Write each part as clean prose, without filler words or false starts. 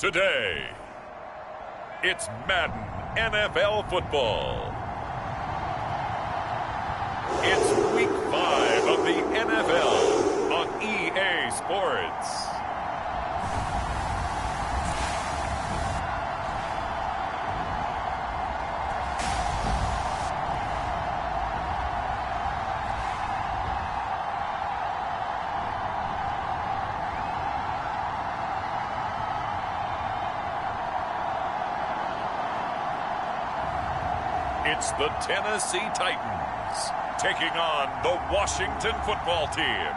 Today, it's Madden NFL football. It's week 5 of the NFL on EA Sports. It's the Tennessee Titans taking on the Washington football team.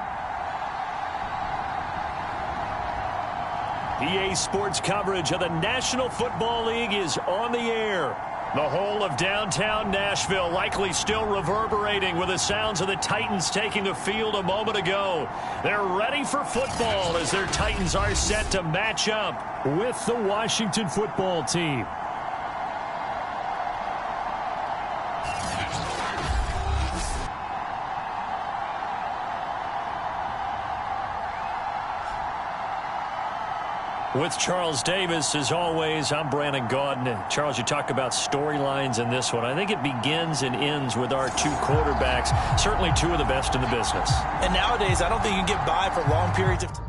EA Sports coverage of the National Football League is on the air. The whole of downtown Nashville likely still reverberating with the sounds of the Titans taking the field a moment ago. They're ready for football as their Titans are set to match up with the Washington football team. With Charles Davis, as always, I'm Brandon Gaudin. Charles, you talk about storylines in this one. I think it begins and ends with our two quarterbacks, certainly two of the best in the business. And nowadays, I don't think you can get by for long periods of time.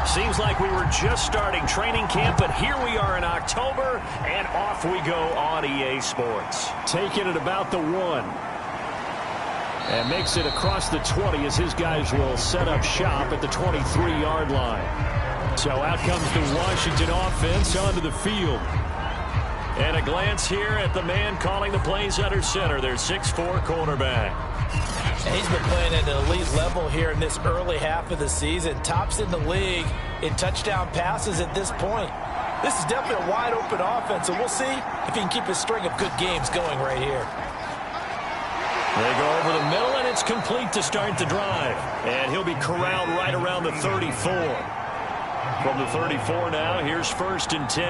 Seems like we were just starting training camp, but here we are in October, and off we go on EA Sports. Taking it about the 1. And makes it across the 20 as his guys will set up shop at the 23-yard line. So out comes the Washington offense onto the field. And a glance here at the man calling the plays under center, their 6'4" quarterback. And he's been playing at an elite level here in this early half of the season. Tops in the league in touchdown passes at this point. This is definitely a wide-open offense, and we'll see if he can keep his string of good games going right here. They go over the middle, and it's complete to start the drive. And he'll be corralled right around the 34. From the 34 now, here's 1st and 10.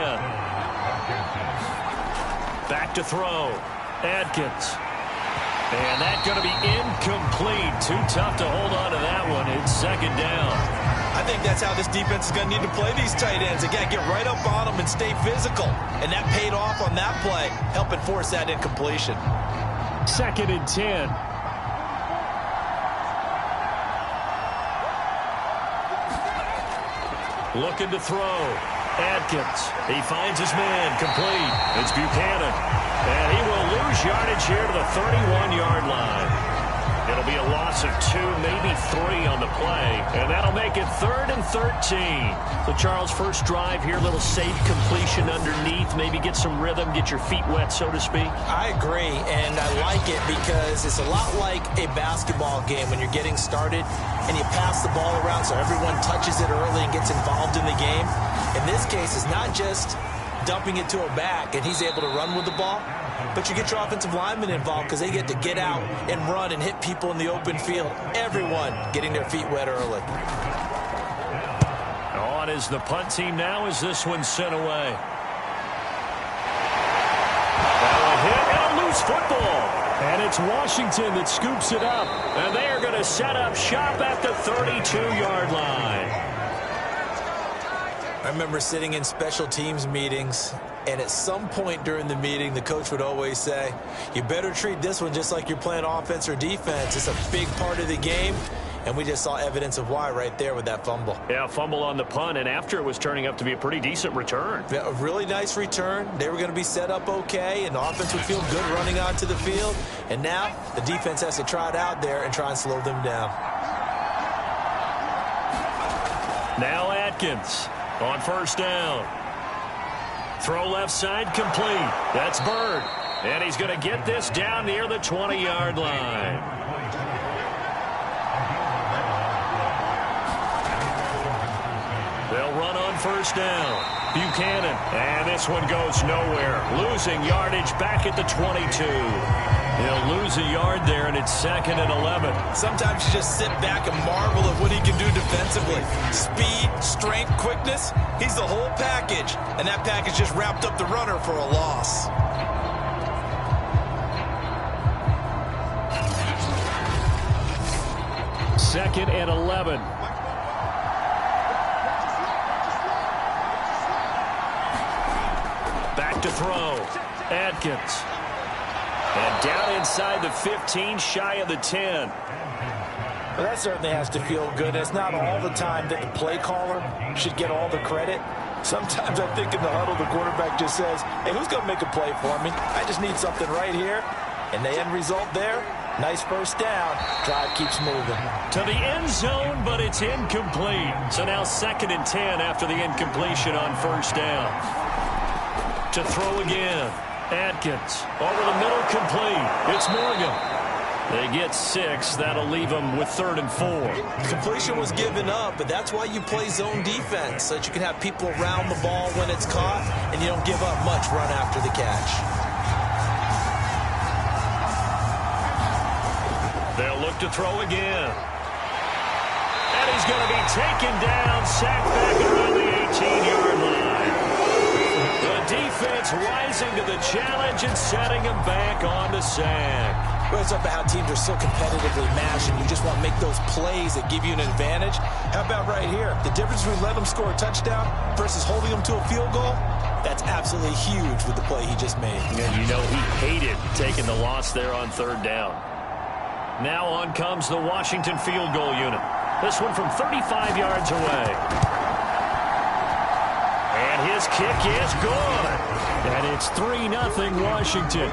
Back to throw. Adkins. And that's going to be incomplete. Too tough to hold on to that one. It's 2nd down. I think that's how this defense is going to need to play these tight ends. They got to get right up on them and stay physical. And that paid off on that play, helping force that incompletion. 2nd and 10. Looking to throw. Adkins. He finds his man. Complete. It's Buchanan. And he will lose yardage here to the 31-yard line. It'll be a loss of 2, maybe 3 on the play. And that'll make it 3rd and 13. So, Charles, first drive here, little safe completion underneath. Maybe get some rhythm, get your feet wet, so to speak. I agree, and I like it because it's a lot like a basketball game when you're getting started and you pass the ball around so everyone touches it early and gets involved in the game. In this case, it's not just dumping it to a back and he's able to run with the ball, but you get your offensive linemen involved because they get to get out and run and hit people in the open field. Everyone getting their feet wet early. On is the punt team now as this one's sent away. That'll hit and a loose football. And it's Washington that scoops it up. And they are going to set up shop at the 32-yard line. I remember sitting in special teams meetings, and at some point during the meeting, the coach would always say, you better treat this one just like you're playing offense or defense. It's a big part of the game, and we just saw evidence of why right there with that fumble. Yeah, fumble on the punt, and after it was turning up to be a pretty decent return. A really nice return. They were going to be set up okay, and the offense would feel good running onto the field. And now the defense has to trot out there and try and slow them down. Now Atkins. On 1st down. Throw left side complete. That's Bird. And he's going to get this down near the 20-yard line. They'll run on 1st down. Buchanan. And this one goes nowhere. Losing yardage back at the 22. He'll lose a yard there, and it's 2nd and 11. Sometimes you just sit back and marvel at what he can do defensively. Speed, strength, quickness, he's the whole package. And that package just wrapped up the runner for a loss. 2nd and 11. Back to throw. Atkins. And down inside the 15, shy of the 10. Well, that certainly has to feel good. It's not all the time that the play caller should get all the credit. Sometimes I think in the huddle, the quarterback just says, hey, who's going to make a play for me? I just need something right here. And the end result there, nice first down. Drive keeps moving. To the end zone, but it's incomplete. So now 2nd and 10 after the incompletion on first down. To throw again. Atkins over the middle, complete. It's Morgan. They get 6. That'll leave them with 3rd and 4. Completion was given up, but that's why you play zone defense, so that you can have people around the ball when it's caught, and you don't give up much run after the catch. They'll look to throw again. And he's going to be taken down, sacked back around the 18-yard line. The defense rising to the challenge and setting him back on the sack. Well, it's up to how teams are so competitively matched, and you just want to make those plays that give you an advantage. How about right here? The difference between letting them score a touchdown versus holding them to a field goal, that's absolutely huge with the play he just made. And you know he hated taking the loss there on 3rd down. Now on comes the Washington field goal unit. This one from 35 yards away. And his kick is good. And it's 3-0 Washington.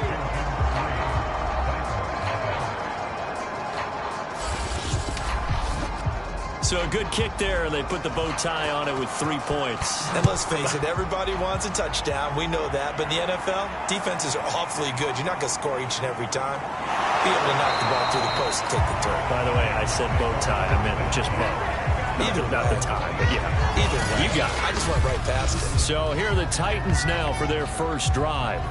So a good kick there, and they put the bow tie on it with 3 points. And let's face it, everybody wants a touchdown. We know that. But in the NFL, defenses are awfully good. You're not going to score each and every time. Be able to knock the ball through the post and take the turn. By the way, I said bow tie. I meant just bow. Not the tie, but yeah. Either way. You got it. I just went right past it. So here are the Titans now for their first drive.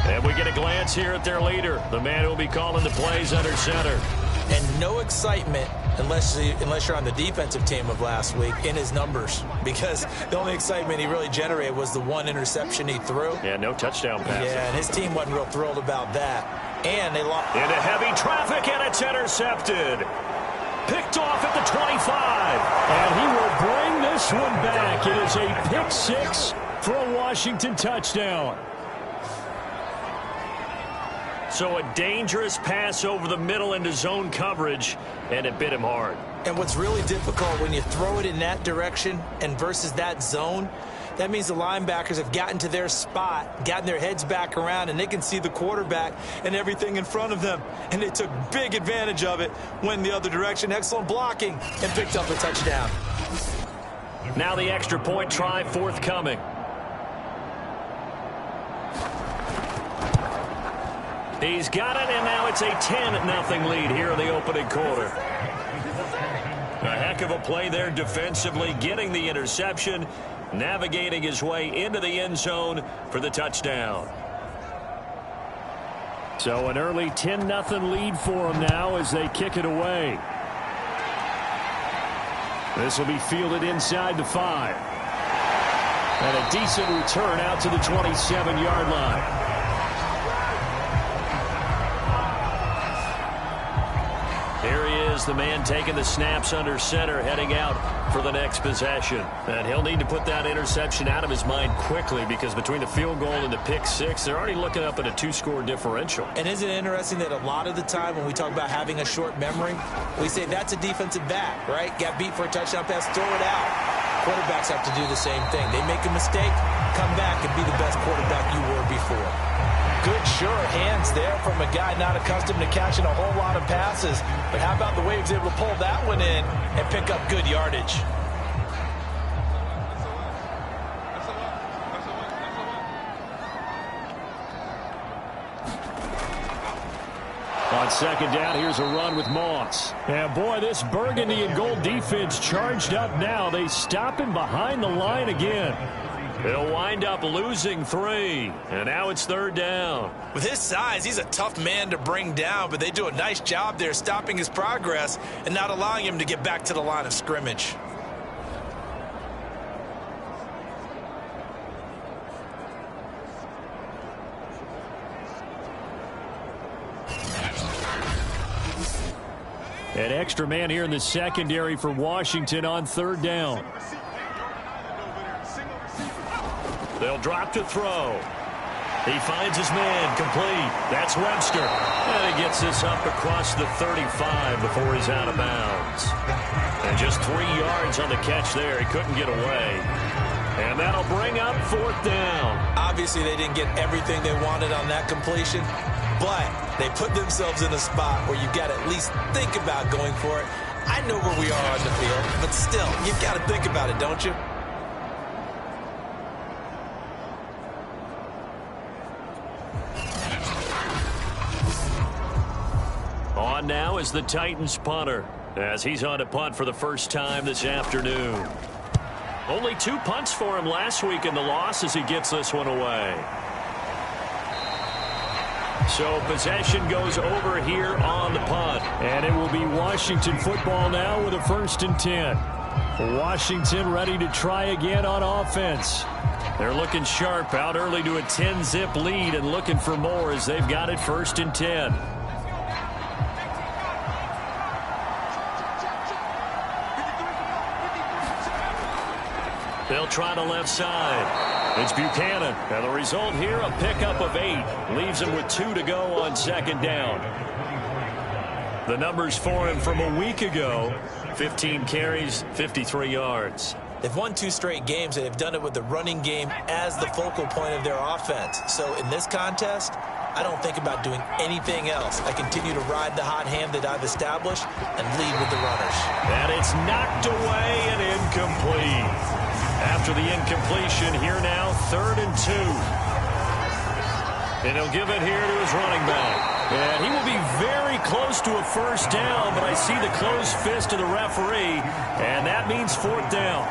And we get a glance here at their leader, the man who will be calling the plays under center. And no excitement unless you're on the defensive team of last week in his numbers, because the only excitement he really generated was the 1 interception he threw. Yeah, no touchdown pass. Yeah, and his team wasn't real thrilled about that. And they lost. Into heavy traffic, and it's intercepted. Picked off at the 25. And he will bring this one back. It is a pick 6 for a Washington touchdown. So a dangerous pass over the middle into zone coverage, and it bit him hard. And what's really difficult when you throw it in that direction and versus that zone, that means the linebackers have gotten to their spot, gotten their heads back around, and they can see the quarterback and everything in front of them. And they took big advantage of it, went the other direction, excellent blocking, and picked up a touchdown. Now the extra point try forthcoming. He's got it, and now it's a 10-0 lead here in the opening quarter. A heck of a play there defensively, getting the interception, navigating his way into the end zone for the touchdown. So an early 10-0 lead for them now as they kick it away. This will be fielded inside the 5. And a decent return out to the 27-yard line. Here he is, the man taking the snaps under center, heading out for the next possession. And he'll need to put that interception out of his mind quickly, because between the field goal and the pick 6, they're already looking up at a 2-score differential. And isn't it interesting that a lot of the time when we talk about having a short memory, we say that's a defensive back, right? Got beat for a touchdown pass, throw it out. Quarterbacks have to do the same thing. They make a mistake, come back and be the best quarterback you were before. Good, sure hands there from a guy not accustomed to catching a whole lot of passes. But how about the way he was able to pull that one in and pick up good yardage? On second down, here's a run with Moss. And boy, this burgundy and gold defense charged up now. They stop him behind the line again. They'll wind up losing 3, and now it's 3rd down. With his size, he's a tough man to bring down, but they do a nice job there stopping his progress and not allowing him to get back to the line of scrimmage. An extra man here in the secondary for Washington on third down. They'll drop to throw. He finds his man, complete. That's Webster. And he gets this up across the 35 before he's out of bounds. And just 3 yards on the catch there. He couldn't get away. And that'll bring up fourth down. Obviously, they didn't get everything they wanted on that completion, but they put themselves in a spot where you've got to at least think about going for it. I know where we are on the field, but still, you've got to think about it, don't you? On now is the Titans punter, as he's on to punt for the first time this afternoon. Only 2 punts for him last week in the loss as he gets this one away. So possession goes over here on the punt. And it will be Washington football now with a 1st and 10. Washington ready to try again on offense. They're looking sharp, out early to a 10-zip lead and looking for more as they've got it 1st and 10. They'll try the left side. It's Buchanan. And the result here, a pickup of 8. Leaves him with 2 to go on 2nd down. The numbers for him from a week ago, 15 carries, 53 yards. They've won 2 straight games, and they've done it with the running game as the focal point of their offense. So in this contest, I don't think about doing anything else. I continue to ride the hot hand that I've established and lead with the runners. And it's knocked away and incomplete. After the incompletion, here now, 3rd and 2. And he'll give it here to his running back. And he will be very close to a 1st down, but I see the closed fist of the referee, and that means 4th down.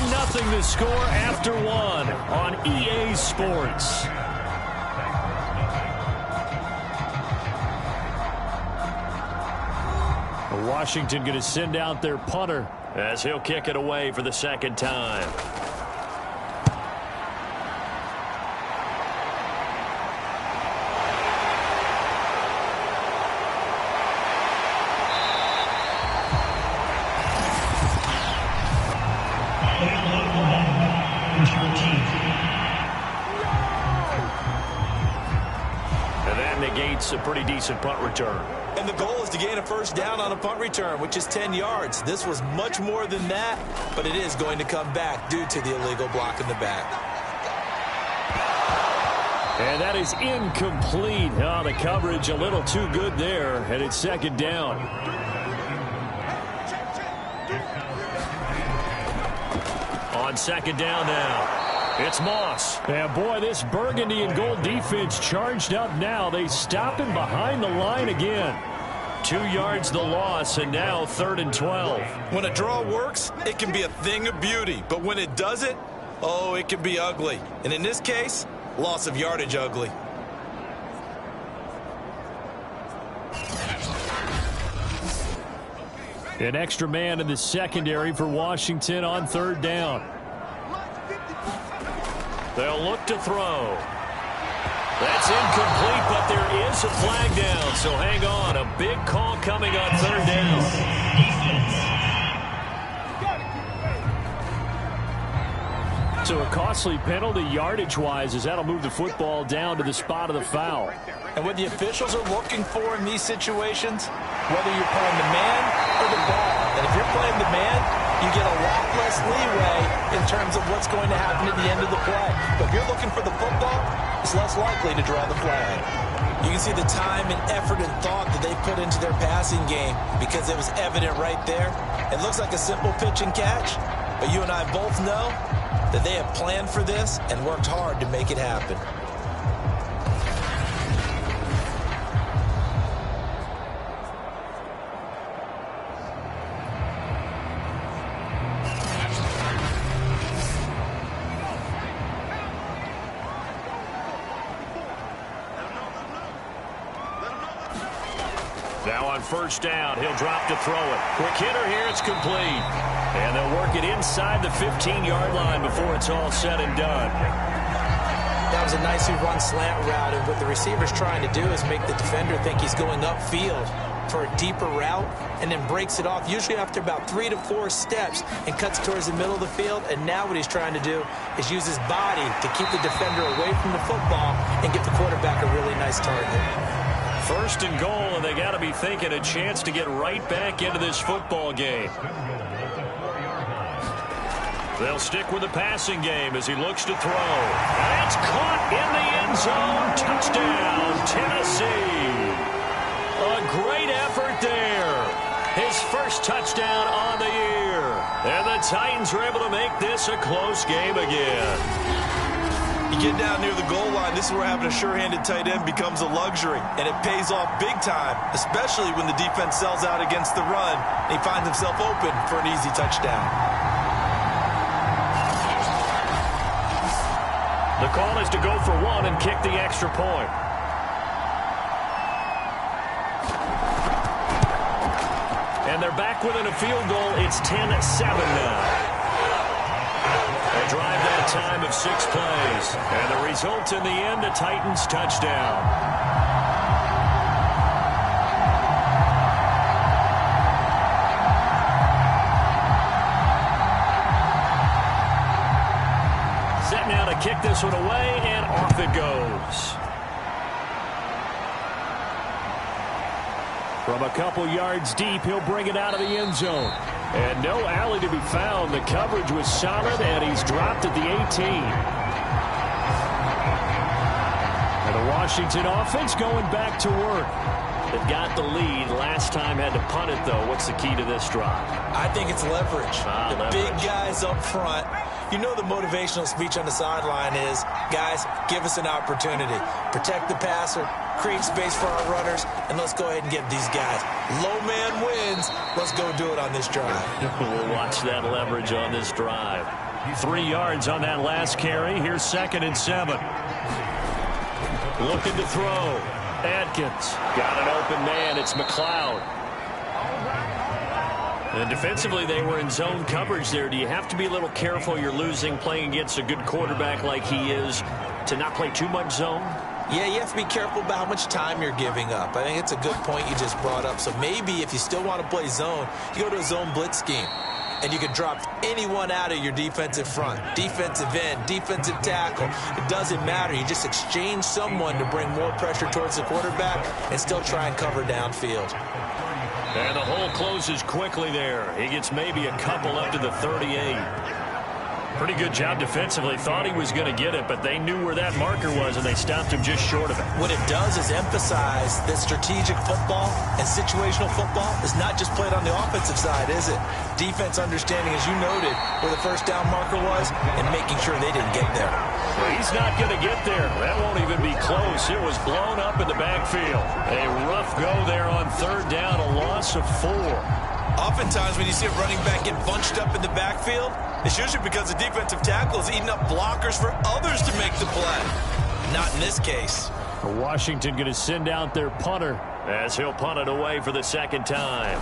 Nothing to score after 1 on EA Sports. Washington going to send out their punter as he'll kick it away for the 2nd time. A pretty decent punt return. And the goal is to gain a 1st down on a punt return, which is 10 yards. This was much more than that, but it is going to come back due to the illegal block in the back. And that is incomplete. Oh, the coverage a little too good there, and it's 2nd down. On 2nd down now. It's Moss. And boy, this burgundy and gold defense charged up now. They stop him behind the line again. 2 yards the loss, and now 3rd and 12. When a draw works, it can be a thing of beauty. But when it doesn't, oh, it can be ugly. And in this case, loss of yardage ugly. An extra man in the secondary for Washington on 3rd down. They'll look to throw. That's incomplete, but there is a flag down, so hang on. A big call coming on 3rd down. So a costly penalty yardage-wise as that'll move the football down to the spot of the foul. And what the officials are looking for in these situations, whether you're playing the man or the ball. And if you're playing the man, you get a lot less leeway in terms of what's going to happen at the end of the play. But if you're looking for the football, it's less likely to draw the flag. You can see the time and effort and thought that they put into their passing game because it was evident right there. It looks like a simple pitch and catch, but you and I both know that they have planned for this and worked hard to make it happen. Now on first down, he'll drop to throw it. Quick hitter here, it's complete. And they'll work it inside the 15-yard line before it's all said and done. That was a nicely run slant route, and what the receiver's trying to do is make the defender think he's going upfield for a deeper route, and then breaks it off, usually after about 3 to 4 steps, and cuts towards the middle of the field. And now what he's trying to do is use his body to keep the defender away from the football and get the quarterback a really nice target. First and goal, and they got to be thinking a chance to get right back into this football game. They'll stick with the passing game as he looks to throw. And it's caught in the end zone. Touchdown, Tennessee. A great effort there. His first touchdown on the year. And the Titans are able to make this a close game again. You get down near the goal line, this is where having a sure-handed tight end becomes a luxury, and it pays off big time, especially when the defense sells out against the run, and he finds himself open for an easy touchdown. The call is to go for one and kick the extra point. And they're back within a field goal. It's 10-7 now. They drive that time of 6 plays. And the result in the end, a Titans touchdown. Set now to kick this one away, and off it goes. From a couple yards deep, he'll bring it out of the end zone. And no alley to be found. The coverage was solid, and he's dropped at the 18. And the Washington offense going back to work. They've got the lead. Last time had to punt it, though. What's the key to this drive? I think it's leverage. The big guys up front. You know the motivational speech on the sideline is, guys, give us an opportunity. Protect the passer, create space for our runners, and let's go ahead and get these guys. Low man wins. Let's go do it on this drive. We'll watch that leverage on this drive. 3 yards on that last carry. Here's 2nd and 7. Looking to throw. Atkins got an open man. It's McLeod. And defensively, they were in zone coverage there. Do you have to be a little careful? You're losing playing against a good quarterback like he is to not play too much zone? Yeah, you have to be careful about how much time you're giving up. I think it's a good point you just brought up. So maybe if you still want to play zone, you go to a zone blitz scheme. And you can drop anyone out of your defensive front. Defensive end, defensive tackle. It doesn't matter. You just exchange someone to bring more pressure towards the quarterback and still try and cover downfield. And the hole closes quickly there. He gets maybe a couple up to the 38. Pretty good job defensively. Thought he was going to get it, but they knew where that marker was, and they stopped him just short of it. What it does is emphasize that strategic football and situational football is not just played on the offensive side, is it? Defense understanding, as you noted, where the first down marker was and making sure they didn't get there. Well, he's not going to get there. That won't even be close. It was blown up in the backfield. A rough go there on 3rd down, a loss of 4. Oftentimes when you see a running back get bunched up in the backfield, it's usually because the defensive tackle is eating up blockers for others to make the play. Not in this case. Washington going to send out their punter as he'll punt it away for the 2nd time.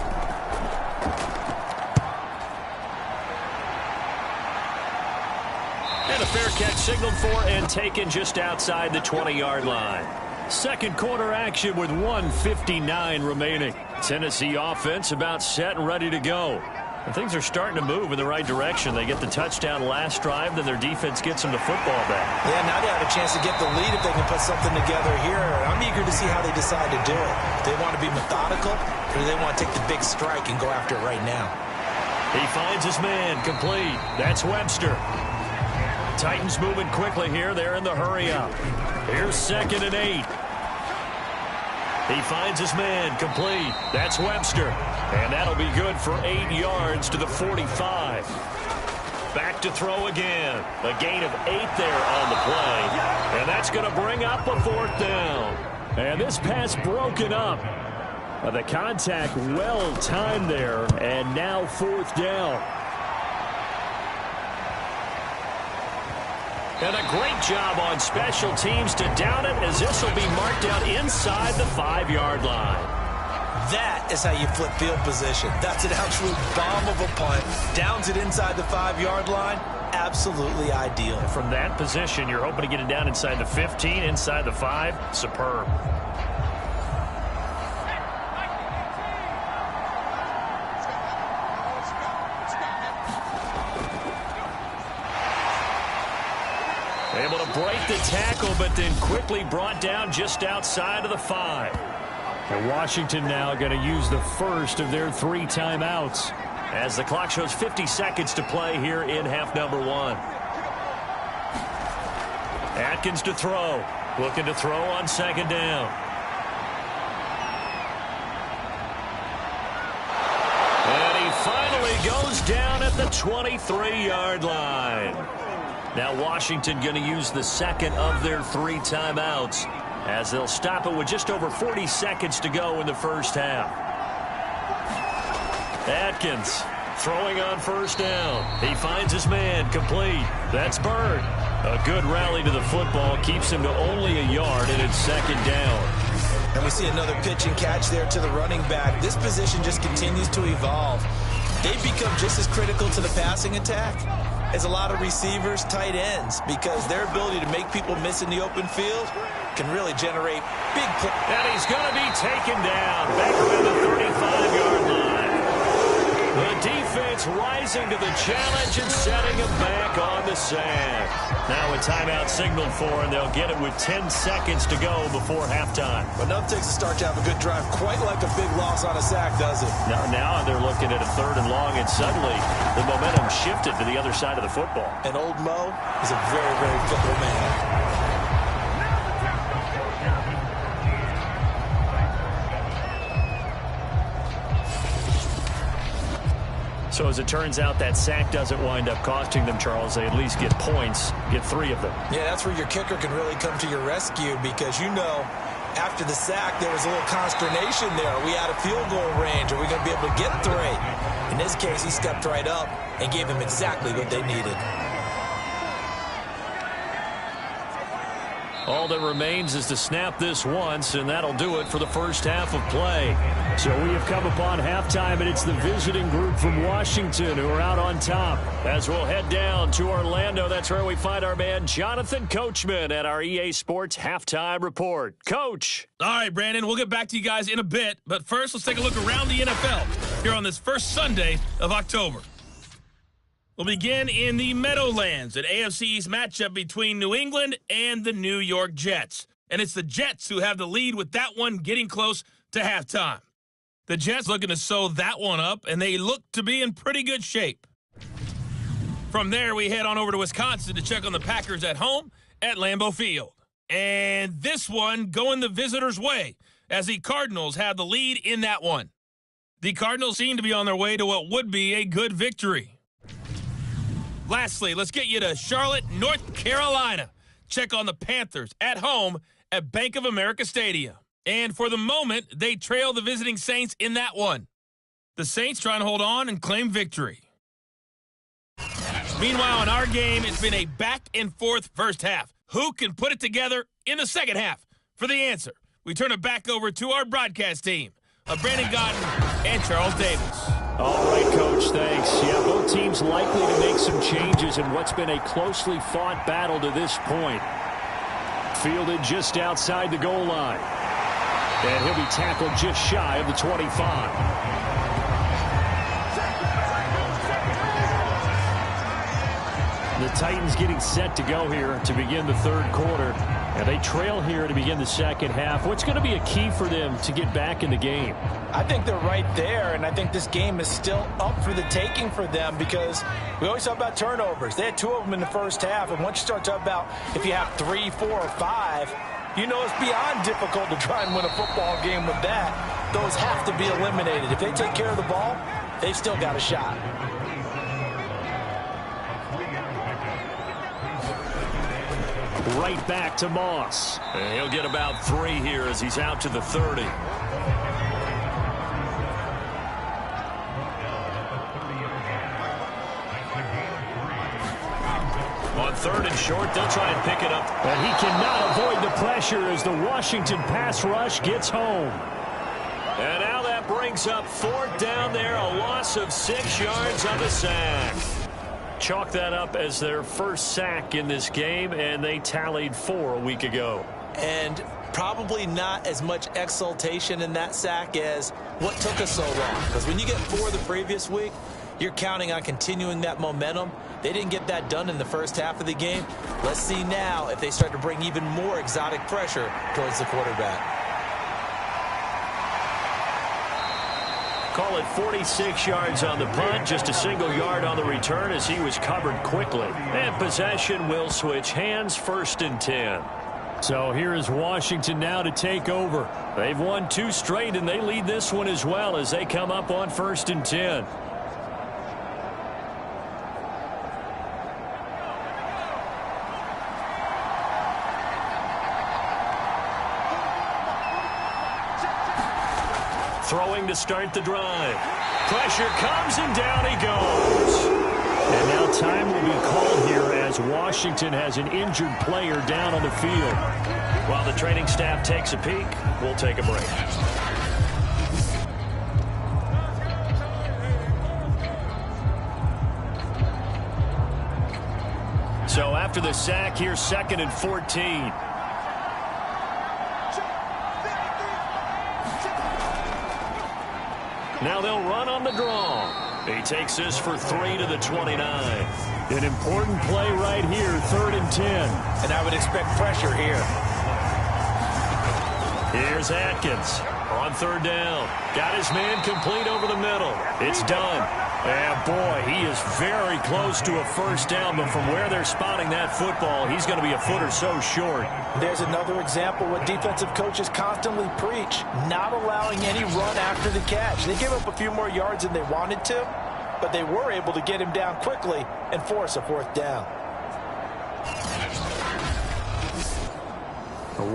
And a fair catch signaled for and taken just outside the 20-yard line. Second quarter action with 1:59 remaining. Tennessee offense about set and ready to go. And things are starting to move in the right direction. They get the touchdown last drive, then their defense gets them the football back. Yeah, now they have a chance to get the lead if they can put something together here. I'm eager to see how they decide to do it. Do they want to be methodical, or do they want to take the big strike and go after it right now? He finds his man complete. That's Webster. Titans moving quickly here. They're in the hurry up. Here's 2nd and 8. He finds his man complete. That's Webster. And that'll be good for 8 yards to the 45. Back to throw again. A gain of 8 there on the play. And that's going to bring up a 4th down. And this pass broken up. The contact well timed there. And now 4th down. And a great job on special teams to down it, as this will be marked out inside the 5-yard line. That is how you flip field position. That's an absolute bomb of a punt. Downs it inside the 5-yard line. Absolutely ideal. From that position, you're hoping to get it down inside the 15, inside the 5. Superb. Able to break the tackle, but then quickly brought down just outside of the 5. And Washington now going to use the first of their 3 timeouts as the clock shows 50 seconds to play here in half number 1. Atkins to throw. Looking to throw on 2nd down. And he finally goes down at the 23-yard line. Now Washington going to use the second of their 3 timeouts as they'll stop it with just over 40 seconds to go in the first half. Atkins throwing on 1st down. He finds his man complete. That's Bird. A good rally to the football keeps him to only a yard, and it's 2nd down. And we see another pitch and catch there to the running back. This position just continues to evolve. They've become just as critical to the passing attack as a lot of receivers, tight ends, because their ability to make people miss in the open field can really generate big plays. And he's going to be taken down back around the 35-yard line. The defense rising to the challenge and setting him back on the sand. Now a timeout signaled for, and they'll get it with 10 seconds to go before halftime. But enough takes to start to have a good drive, quite like a big loss on a sack, does it? Now they're looking at a 3rd and long, and suddenly the momentum shifted to the other side of the football. And old Mo is a very, very fickle man. So as it turns out, that sack doesn't wind up costing them, Charles. They at least get points, get 3 of them. Yeah, that's where your kicker can really come to your rescue because, you know, after the sack, there was a little consternation there. Are we out of field goal range? Are we going to be able to get 3? In this case, he stepped right up and gave them exactly what they needed. All that remains is to snap this once, and that'll do it for the first half of play. So we have come upon halftime, and it's the visiting group from Washington who are out on top. As we'll head down to Orlando, that's where we find our man Jonathan Coachman at our EA Sports Halftime Report. Coach. All right, Brandon, we'll get back to you guys in a bit, but first let's take a look around the NFL here on this first Sunday of October. We'll begin in the Meadowlands, an AFC East matchup between New England and the New York Jets. And it's the Jets who have the lead with that one getting close to halftime. The Jets looking to sew that one up, and they look to be in pretty good shape. From there, we head on over to Wisconsin to check on the Packers at home at Lambeau Field. And this one going the visitors' way as the Cardinals have the lead in that one. The Cardinals seem to be on their way to what would be a good victory. Lastly, let's get you to Charlotte, North Carolina. Check on the Panthers at home at Bank of America Stadium. And for the moment, they trail the visiting Saints in that one. The Saints trying to hold on and claim victory. Meanwhile, in our game, it's been a back-and-forth first half. Who can put it together in the second half? For the answer, we turn it back over to our broadcast team of Brandon Gaudin and Charles Davis. All right, Coach, thanks. Yeah, both teams likely to make some changes in what's been a closely fought battle to this point. Fielded just outside the goal line. And he'll be tackled just shy of the 25. The Titans getting set to go here to begin the third quarter. And they trail here to begin the second half. What's going to be a key for them to get back in the game? I think they're right there, and I think this game is still up for the taking for them because we always talk about turnovers. They had 2 of them in the first half, and once you start talking about if you have 3, 4, or 5, you know it's beyond difficult to try and win a football game with that. Those have to be eliminated. If they take care of the ball, they've still got a shot. Right back to Moss. And he'll get about 3 here as he's out to the 30. On 3rd and short, they'll try and pick it up. And he cannot avoid the pressure as the Washington pass rush gets home. And now that brings up 4th down there, a loss of 6 yards on the sack. Chalk that up as their first sack in this game, and they tallied 4 a week ago. And probably not as much exultation in that sack as what took us so long. Because when you get 4 the previous week, you're counting on continuing that momentum. They didn't get that done in the first half of the game. Let's see now if they start to bring even more exotic pressure towards the quarterback. Call it 46 yards on the punt, just a single yard on the return as he was covered quickly. And possession will switch hands, 1st and 10. So here is Washington now to take over. They've won 2 straight, and they lead this one as well as they come up on 1st and 10. Throwing to start the drive. Pressure comes, and down he goes. And now time will be called here as Washington has an injured player down on the field. While the training staff takes a peek, we'll take a break. So after the sack, here's 2nd and 14. Now they'll run on the draw. He takes this for 3 to the 29. An important play right here, 3rd and 10. And I would expect pressure here. Here's Atkins on 3rd down. Got his man complete over the middle. It's done. And boy, he is very close to a 1st down, but from where they're spotting that football, he's going to be a foot or so short. There's another example what defensive coaches constantly preach, not allowing any run after the catch. They gave up a few more yards than they wanted to, but they were able to get him down quickly and force a 4th down.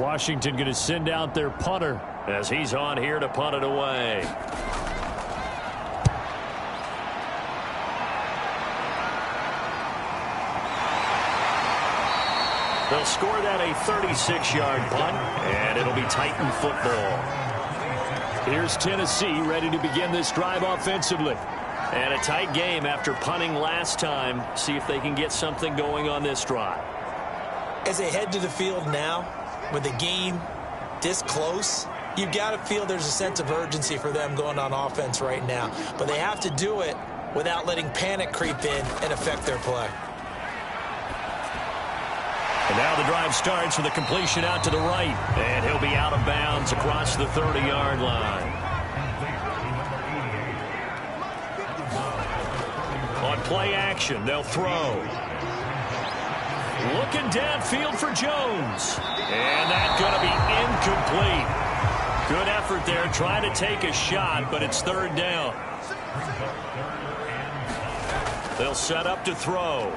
Washington going to send out their punter as he's on here to punt it away. They'll score that a 36-yard punt, and it'll be Titan football. Here's Tennessee ready to begin this drive offensively. And a tight game after punting last time. See if they can get something going on this drive. As they head to the field now, with the game this close, you've got to feel there's a sense of urgency for them going on offense right now. But they have to do it without letting panic creep in and affect their play. And now the drive starts with a completion out to the right. And he'll be out of bounds across the 30-yard line. On play action, they'll throw. Looking downfield for Jones. And that's going to be incomplete. Good effort there, trying to take a shot, but it's 3rd down. They'll set up to throw.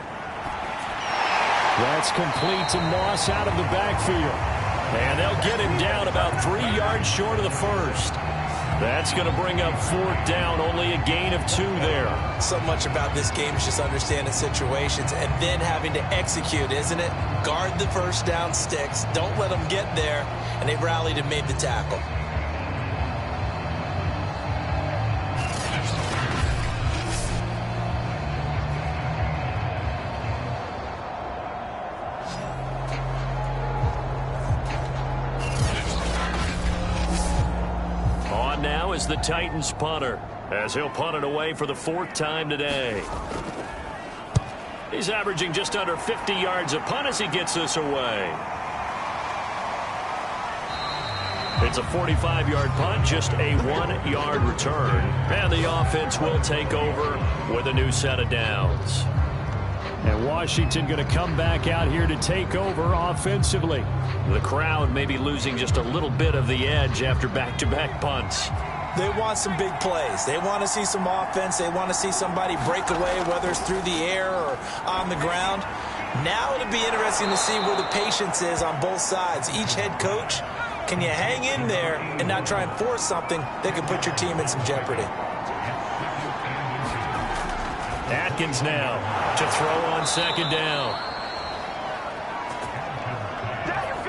That's complete to Moss out of the backfield. And they'll get him down about 3 yards short of the 1st. That's going to bring up 4th down, only a gain of 2 there. So much about this game is just understanding situations and then having to execute, isn't it? Guard the 1st down sticks. Don't let them get there. And they rallied and made the tackle. Now is the Titans punter, as he'll punt it away for the 4th time today. He's averaging just under 50 yards a punt as he gets this away. It's a 45-yard punt, just a 1-yard return. And the offense will take over with a new set of downs. And Washington going to come back out here to take over offensively. The crowd may be losing just a little bit of the edge after back-to-back punts. They want some big plays. They want to see some offense. They want to see somebody break away, whether it's through the air or on the ground. Now it'll be interesting to see where the patience is on both sides. Each head coach, can you hang in there and not try and force something that could put your team in some jeopardy? Atkins now to throw on 2nd down.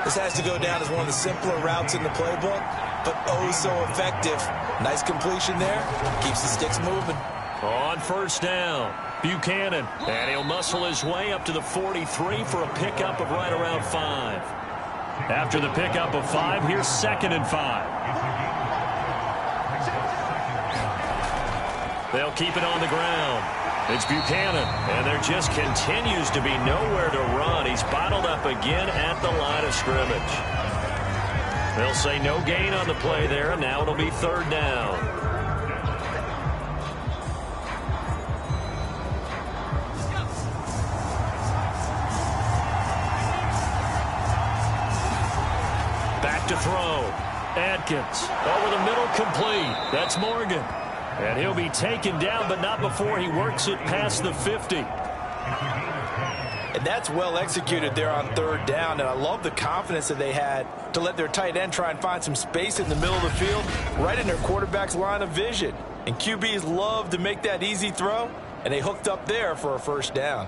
This has to go down as one of the simpler routes in the playbook, but oh so effective Nice completion there. Keeps the sticks moving. On first down, Buchanan. And he'll muscle his way up to the 43 for a pickup of right around 5. After the pickup of 5, here's 2nd and 5. They'll keep it on the ground. It's Buchanan, and there just continues to be nowhere to run. He's bottled up again at the line of scrimmage. They'll say no gain on the play there, and now it'll be 3rd down. Back to throw. Atkins over the middle, complete. That's Morgan. And he'll be taken down, but not before he works it past the 50. And that's well executed there on 3rd down. And I love the confidence that they had to let their tight end try and find some space in the middle of the field, right in their quarterback's line of vision. And QBs love to make that easy throw, and they hooked up there for a 1st down.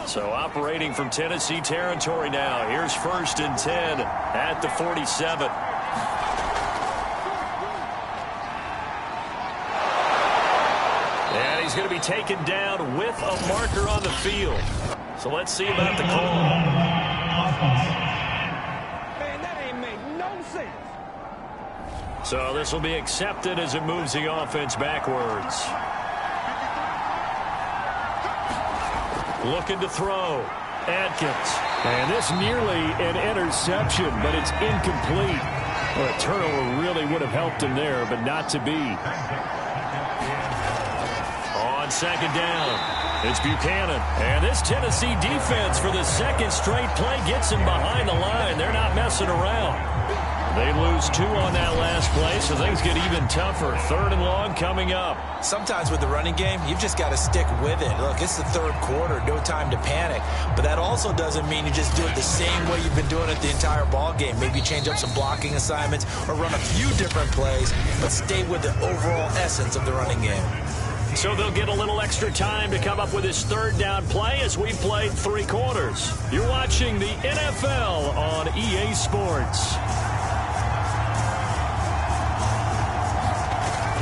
So operating from Tennessee territory now. Here's 1st and 10 at the 47. And he's going to be taken down with a marker on the field. So let's see about the call. Man, that ain't make no sense. So this will be accepted as it moves the offense backwards. Looking to throw. Atkins. And this nearly an interception, but it's incomplete. Well, a turnover really would have helped him there, but not to be. On 2nd down, it's Buchanan. And this Tennessee defense for the 2nd straight play gets him behind the line. They're not messing around. They lose 2 on that last play, so things get even tougher. 3rd and long coming up. Sometimes with the running game, you've just got to stick with it. Look, it's the 3rd quarter, no time to panic. But that also doesn't mean you just do it the same way you've been doing it the entire ball game. Maybe change up some blocking assignments or run a few different plays, but stay with the overall essence of the running game. So they'll get a little extra time to come up with his 3rd down play as we've played 3 quarters. You're watching the NFL on EA Sports.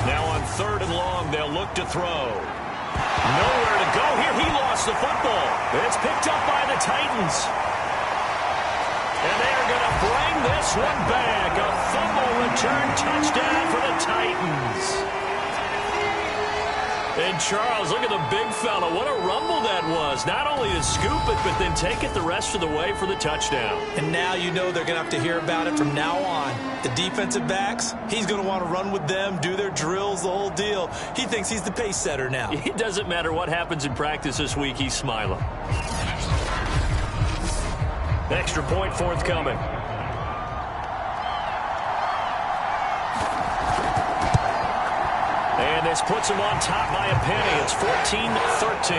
Now on 3rd and long, they'll look to throw. Nowhere to go here. He lost the football. It's picked up by the Titans. And they're going to bring this one back. A fumble return touchdown for the Titans. And Charles, look at the big fella. What a rumble that was. Not only to scoop it, but then take it the rest of the way for the touchdown. And now you know they're going to have to hear about it from now on. The defensive backs, he's going to want to run with them, do their drills, the whole deal. He thinks he's the pace setter now. It doesn't matter what happens in practice this week. He's smiling. Extra point forthcoming. And this puts him on top by a penny. It's 14-13.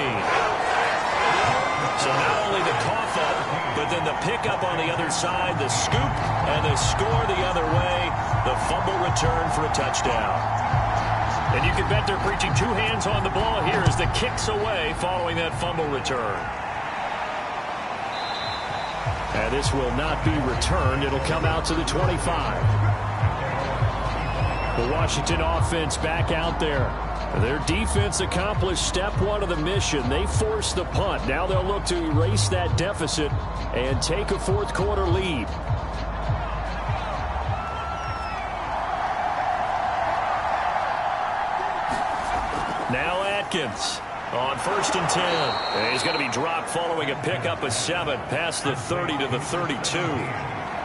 So not only the cough up, but then the pickup on the other side, the scoop, and the score the other way, the fumble return for a touchdown. And you can bet they're preaching 2 hands on the ball here as the kicks away following that fumble return. And this will not be returned. It'll come out to the 25. The Washington offense back out there. Their defense accomplished step 1 of the mission. They forced the punt. Now they'll look to erase that deficit and take a 4th quarter lead. Now Atkins on 1st and 10. And he's going to be dropped following a pickup of 7 past the 30 to the 32.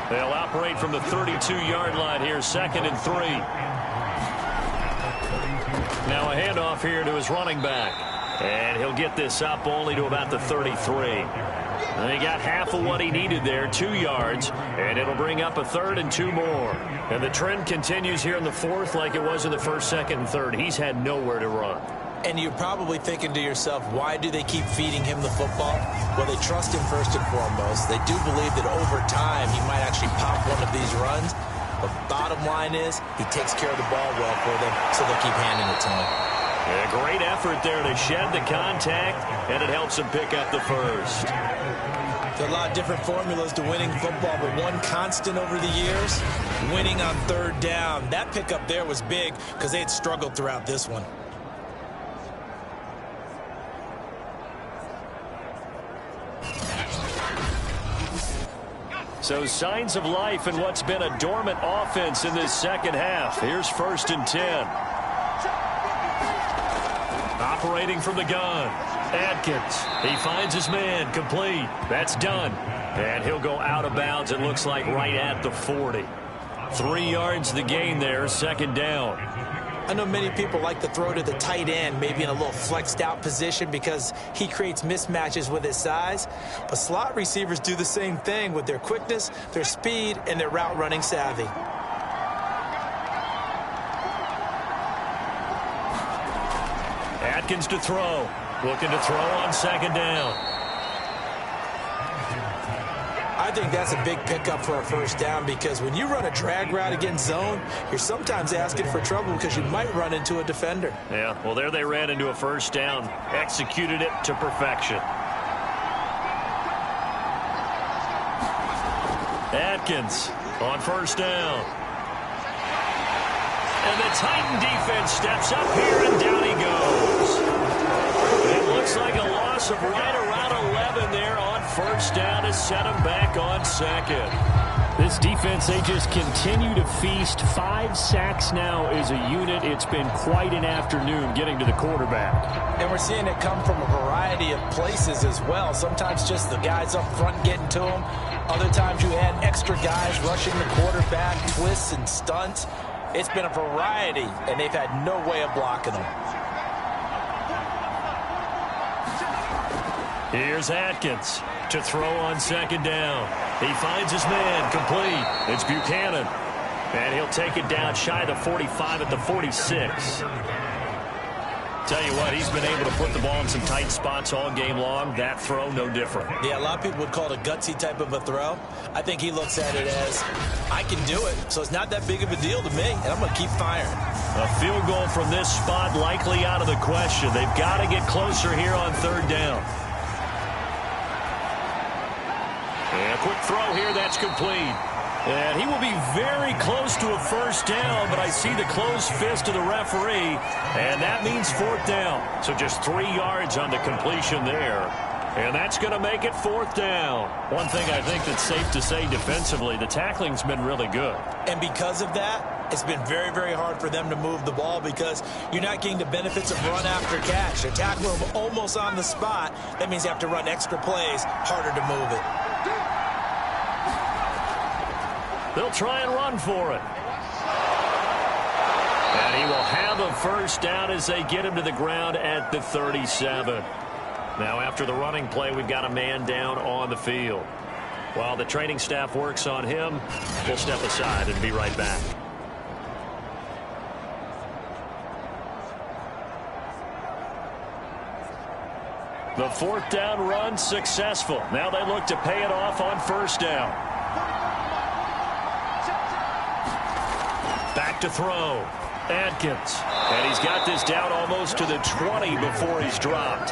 They'll operate from the 32-yard line here, 2nd and 3. Now a handoff here to his running back. And he'll get this up only to about the 33. And he got half of what he needed there, 2 yards. And it'll bring up a 3rd and 2 more. And the trend continues here in the 4th like it was in the 1st, 2nd, and 3rd. He's had nowhere to run. And you're probably thinking to yourself, why do they keep feeding him the football? Well, they trust him first and foremost. They do believe that over time he might actually pop one of these runs. But bottom line is he takes care of the ball well for them, so they'll keep handing it to him. A great effort there to shed the contact, and it helps him pick up the 1st. There are a lot of different formulas to winning football, but one constant over the years, winning on third down. That pickup there was big because they had struggled throughout this one. So signs of life in what's been a dormant offense in this second half. Here's 1st and 10. Operating from the gun. Adkins. He finds his man. Complete. That's done. And he'll go out of bounds, it looks like, right at the 40. 3 yards the gain there, 2nd down. I know many people like to throw to the tight end, maybe in a little flexed out position because he creates mismatches with his size. But slot receivers do the same thing with their quickness, their speed, and their route running savvy. Atkins to throw. Looking to throw on 2nd down. I think that's a big pickup for a 1st down because when you run a drag route against zone, you're sometimes asking for trouble because you might run into a defender. Yeah, well, there they ran into a 1st down. Executed it to perfection. Atkins on 1st down. And the Titan defense steps up here, and down he goes. It looks like a loss of right around 11 there on 1st down to set him back on 2nd. This defense, they just continue to feast. 5 sacks now as a unit. It's been quite an afternoon getting to the quarterback. And we're seeing it come from a variety of places as well. Sometimes just the guys up front getting to him. Other times you add extra guys rushing the quarterback, twists and stunts. It's been a variety, and they've had no way of blocking them. Here's Atkins to throw on 2nd down. He finds his man. Complete. It's Buchanan. And he'll take it down shy of the 45 at the 46. Tell you what, he's been able to put the ball in some tight spots all game long. That throw, no different. Yeah, a lot of people would call it a gutsy type of a throw. I think he looks at it as, I can do it, so it's not that big of a deal to me, and I'm going to keep firing. A field goal from this spot likely out of the question. They've got to get closer here on 3rd down. And a quick throw here, that's complete. And he will be very close to a 1st down, but I see the closed fist of the referee, and that means 4th down. So just 3 yards on the completion there. And that's going to make it 4th down. One thing I think that's safe to say defensively, the tackling's been really good. And because of that, it's been very, very hard for them to move the ball because you're not getting the benefits of run after catch. They're tackling them almost on the spot. That means you have to run extra plays, harder to move it. They'll try and run for it. And he will have a 1st down as they get him to the ground at the 37. Now, after the running play, we've got a man down on the field. While the training staff works on him, we'll step aside and be right back. The 4th down run successful. Now they look to pay it off on 1st down. Back to throw. Adkins. And he's got this down almost to the 20 before he's dropped.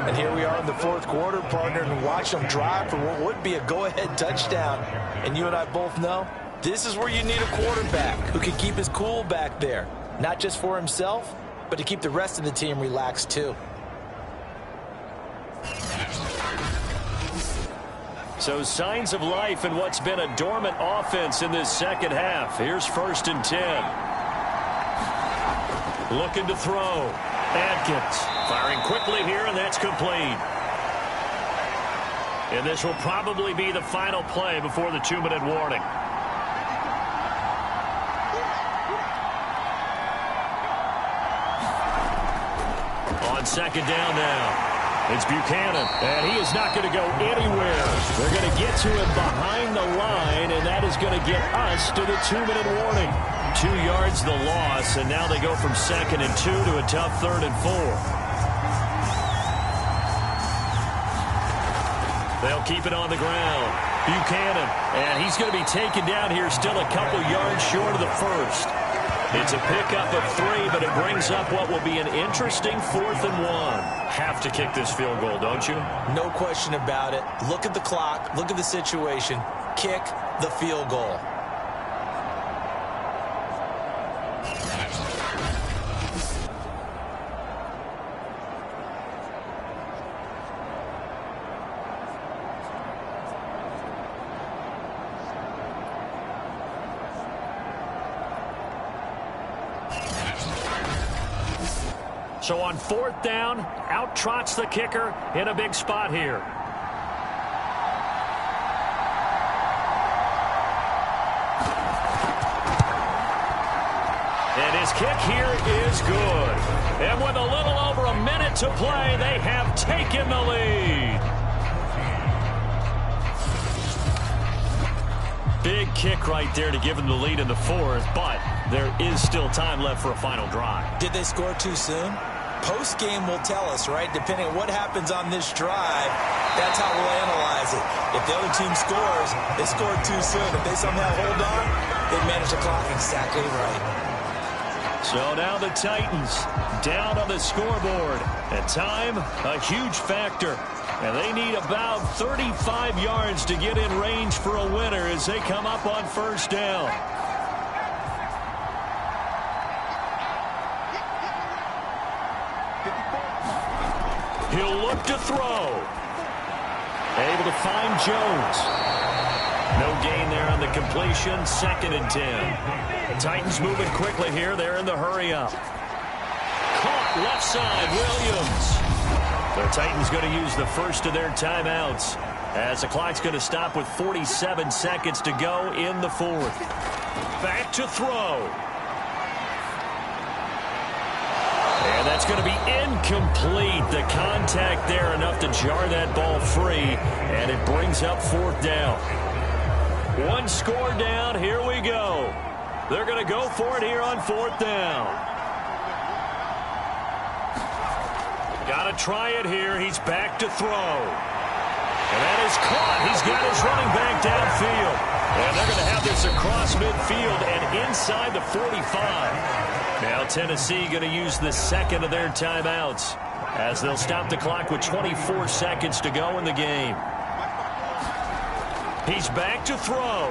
And here we are in the 4th quarter, partner, and watch them drive for what would be a go-ahead touchdown. And you and I both know this is where you need a quarterback who can keep his cool back there. Not just for himself, but to keep the rest of the team relaxed too. So signs of life in what's been a dormant offense in this second half. Here's 1st and 10. Looking to throw. Adkins firing quickly here, and that's complete. And this will probably be the final play before the 2-minute warning. On 2nd down now. It's Buchanan, and he is not going to go anywhere. They're going to get to him behind the line, and that is going to get us to the 2-minute warning. 2 yards the loss, and now they go from 2nd and 2 to a tough 3rd and 4. They'll keep it on the ground. Buchanan, and he's going to be taken down here still a couple yards short of the 1st. It's a pickup of 3, but it brings up what will be an interesting 4th and 1. Have to kick this field goal, don't you? No question about it. Look at the clock. Look at the situation. Kick the field goal. So on 4th down, out trots the kicker in a big spot here. And his kick here is good. And with a little over a minute to play, they have taken the lead. Big kick right there to give them the lead in the 4th, but there is still time left for a final drive. Did they score too soon? Post-game will tell us, right? Depending on what happens on this drive, that's how we'll analyze it. If the other team scores, they scored too soon. If they somehow hold on, they manage the clock exactly right. So now the Titans down on the scoreboard. And time, a huge factor. And they need about 35 yards to get in range for a winner as they come up on 1st down. He'll look to throw. Able to find Jones. No gain there on the completion. 2nd and 10. Titans moving quickly here. They're in the hurry up. Caught left side, Williams. The Titans going to use the first of their timeouts as the clock's going to stop with 47 seconds to go in the 4th. Back to throw. And that's going to be incomplete. The contact there enough to jar that ball free, and it brings up 4th down. 1 score down. Here we go. They're going to go for it here on 4th down. Got to try it here. He's back to throw. And that is caught. He's got his running back downfield. And they're going to have this across midfield and inside the 45. Now Tennessee going to use the 2nd of their timeouts as they'll stop the clock with 24 seconds to go in the game. He's back to throw.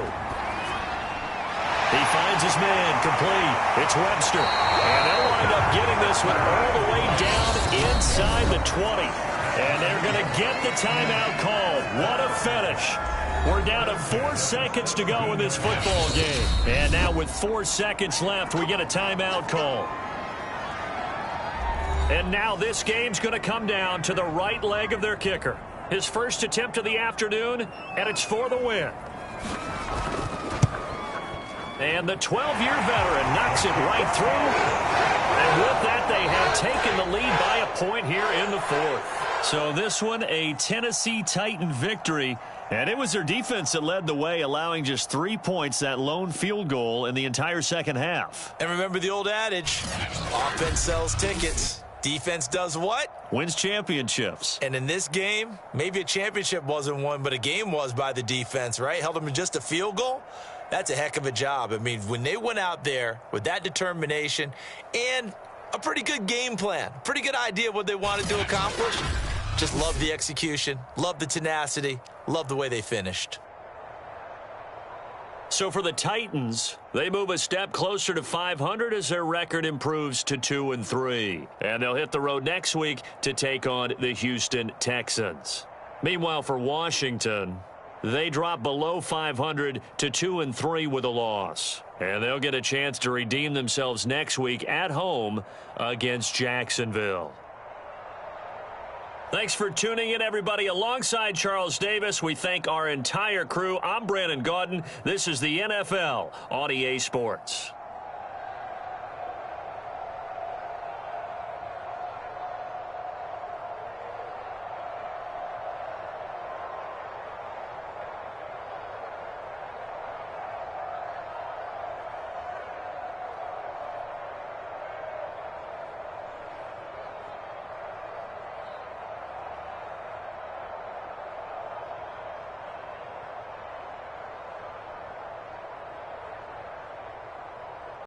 He finds his man complete. It's Webster. And they'll wind up getting this one all the way down inside the 20. And they're going to get the timeout called. What a finish. We're down to 4 seconds to go in this football game. And now with 4 seconds left, we get a timeout call. And now this game's going to come down to the right leg of their kicker. His first attempt of the afternoon, and it's for the win. And the 12-year veteran knocks it right through. And with that, they have taken the lead by a point here in the 4th. So this one, a Tennessee Titan victory. And it was their defense that led the way, allowing just 3 points, that lone field goal in the entire second half. And remember the old adage, offense sells tickets. Defense does what? Wins championships. And in this game, maybe a championship wasn't won, but a game was by the defense, right? Held them to just a field goal. That's a heck of a job. I mean, when they went out there with that determination and a pretty good game plan, pretty good idea of what they wanted to accomplish, just love the execution, love the tenacity, love the way they finished. So for the Titans, they move a step closer to 500 as their record improves to 2-3. And they'll hit the road next week to take on the Houston Texans. Meanwhile, for Washington, they drop below 500 to 2-3 with a loss. And they'll get a chance to redeem themselves next week at home against Jacksonville. Thanks for tuning in, everybody. Alongside Charles Davis, we thank our entire crew. I'm Brandon Gaudin. This is the NFL on EA Sports.